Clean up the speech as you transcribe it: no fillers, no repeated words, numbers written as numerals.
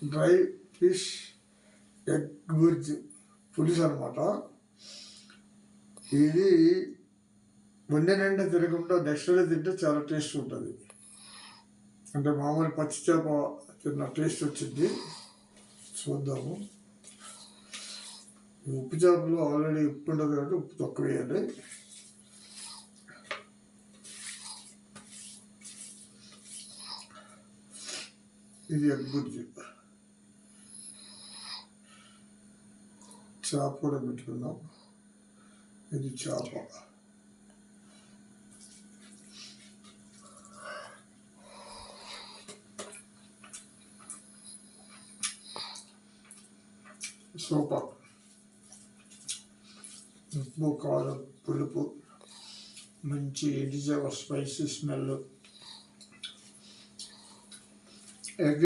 Dry fish egg Burj పులుసు అనమాట. ఇది వండినంటే తినకుండా నెక్స్ట్ డే తింటే చాలా టేస్ట్ ఉంటుంది. అంటే మామూలు పచ్చి చేప తిన్న టేస్ట్ వచ్చింది. చూద్దాము. ఉప్పు చేపలు ఆల్రెడీ ఉప్పు ఉంటుంది కాబట్టి ఉప్పు తక్కువ వేయాలి. ఇది ఎగ్ బుర్జి. చేప కూడా పెట్టుకున్నాం. ఇది చేప. సూపర్. ఉప్పు, కారం, పులుపు, మంచి ఎండు చేప స్పైసీ స్మెల్. ఎగ్